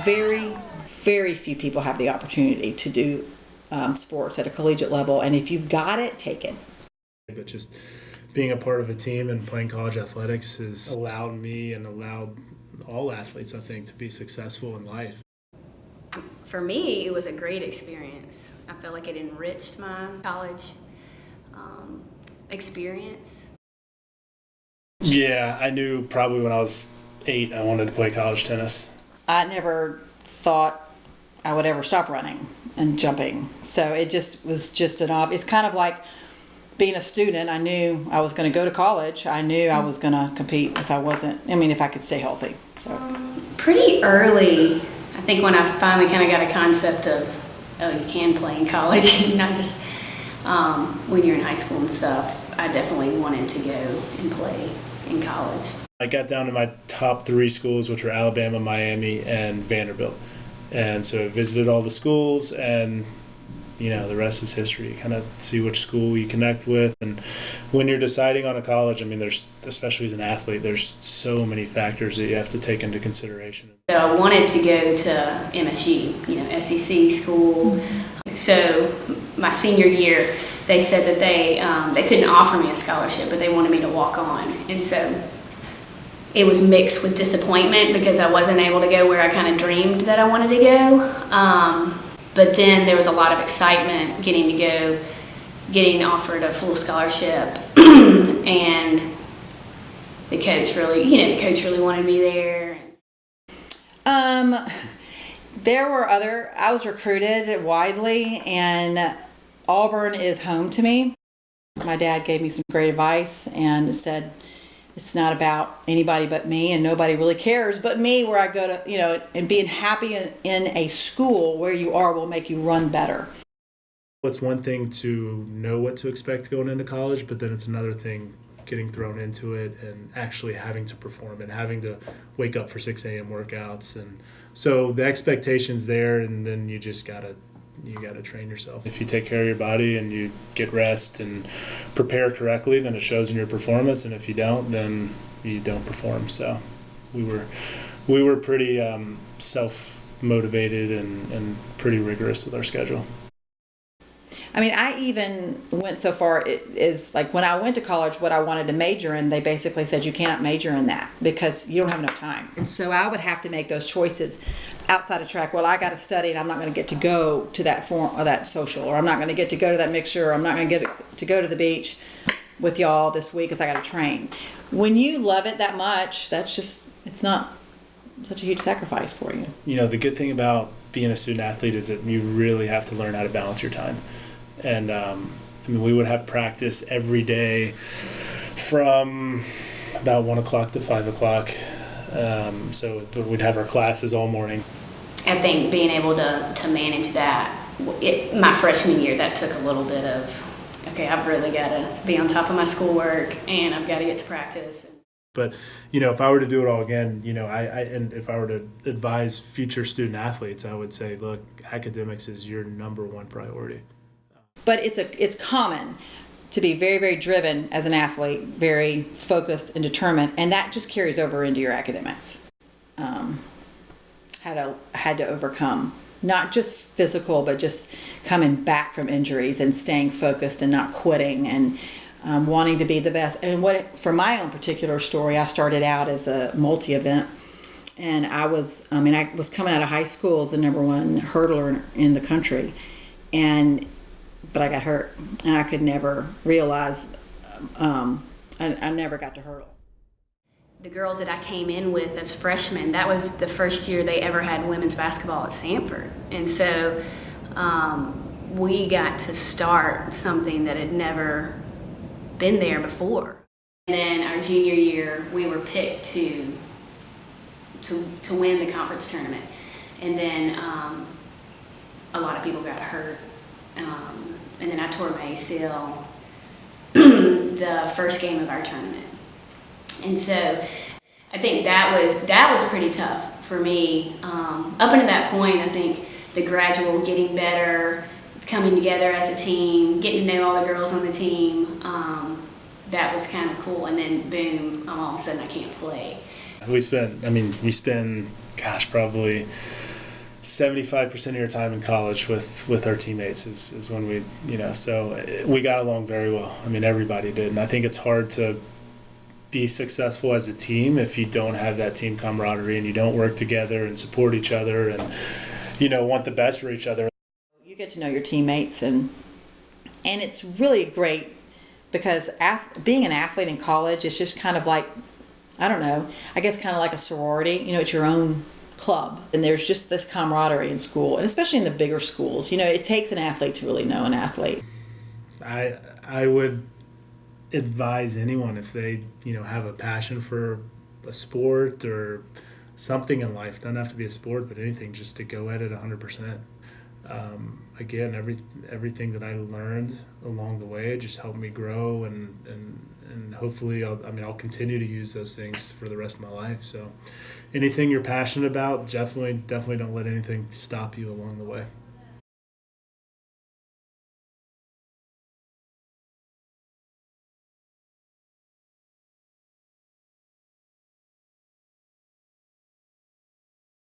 very, very few people have the opportunity to do sports at a collegiate level, and if you've got it, take it. But just being a part of a team and playing college athletics has allowed me and allowed all athletes, I think, to be successful in life. For me, it was a great experience. I felt like it enriched my college experience. Yeah, I knew probably when I was 8 I wanted to play college tennis. I never thought I would ever stop running and jumping. So it just was just it's kind of like being a student. I knew I was going to go to college. I knew I was going to compete if I could stay healthy. So Pretty early, I think, when I finally kind of got a concept of, oh, you can play in college, and not just when you're in high school and stuff. I definitely wanted to go and play in college. I got down to my top 3 schools, which were Alabama, Miami, and Vanderbilt. And so I visited all the schools, and the rest is history. You kind of see which school you connect with. And when you're deciding on a college, there's, especially as an athlete, there's so many factors that you have to take into consideration. So I wanted to go to MSU, SEC school. So my senior year, they said that they couldn't offer me a scholarship, but they wanted me to walk on. And so it was mixed with disappointment because I wasn't able to go where I kind of dreamed that I wanted to go. But then there was a lot of excitement getting offered a full scholarship, and the coach really wanted me there. I was recruited widely, and Auburn is home to me. My dad gave me some great advice and said, it's not about anybody but me, and nobody really cares but me where I go to, and being happy in a school where you are will make you run better. It's one thing to know what to expect going into college, but then it's another thing getting thrown into it and actually having to perform and having to wake up for 6 a.m. workouts. And so the expectation's there, and then you just gotta train yourself. If you take care of your body and you get rest and prepare correctly, then it shows in your performance. And if you don't, then you don't perform. So we were pretty self-motivated and pretty rigorous with our schedule. I even went so far is like when I went to college, what I wanted to major in, they basically said you cannot major in that because you don't have enough time. And so I would have to make those choices outside of track. Well, I got to study, and I'm not going to get to go to that form or that social, or I'm not going to get to go to that mixer, or I'm not going to get to go to the beach with y'all this week because I got to train. When you love it that much, it's not such a huge sacrifice for you. The good thing about being a student athlete is that you really have to learn how to balance your time. And we would have practice every day from about 1 o'clock to 5 o'clock. So we'd have our classes all morning. I think being able to manage that, my freshman year, that took a little bit of, okay, I've really got to be on top of my schoolwork, and I've got to get to practice. But, if I were to do it all again, and if I were to advise future student athletes, I would say, look, academics is your number one priority. But it's common to be very, very driven as an athlete, very focused and determined, and that just carries over into your academics. Had to overcome not just physical, but just coming back from injuries and staying focused and not quitting and wanting to be the best. And for my own particular story, I started out as a multi-event, and I was coming out of high school as the number 1 hurdler in the country, but I got hurt, and I could never realize, I never got to hurdle. The girls that I came in with as freshmen, that was the first year they ever had women's basketball at Sanford. And so we got to start something that had never been there before. And then our junior year, we were picked to win the conference tournament. And then a lot of people got hurt. And then I tore my ACL the first game of our tournament. And so I think that was pretty tough for me. Up until that point, I think the gradual getting better, coming together as a team, getting to know all the girls on the team, that was kind of cool. And then boom, all of a sudden I can't play. We spend, probably 75% of your time in college with our teammates is when we, so we got along very well. I mean, everybody did. And I think it's hard to be successful as a team if you don't have that team camaraderie and you don't work together and support each other and, want the best for each other. You get to know your teammates, and it's really great because being an athlete in college is just kind of like, I don't know, I guess kind of like a sorority. It's your own club, and there's just this camaraderie in school, and especially in the bigger schools. It takes an athlete to really know an athlete. I would advise anyone, if they have a passion for a sport or something in life, doesn't have to be a sport, but anything, just to go at it 100%. Again, everything that I learned along the way just helped me grow, and hopefully I'll continue to use those things for the rest of my life. So anything you're passionate about, definitely don't let anything stop you along the way.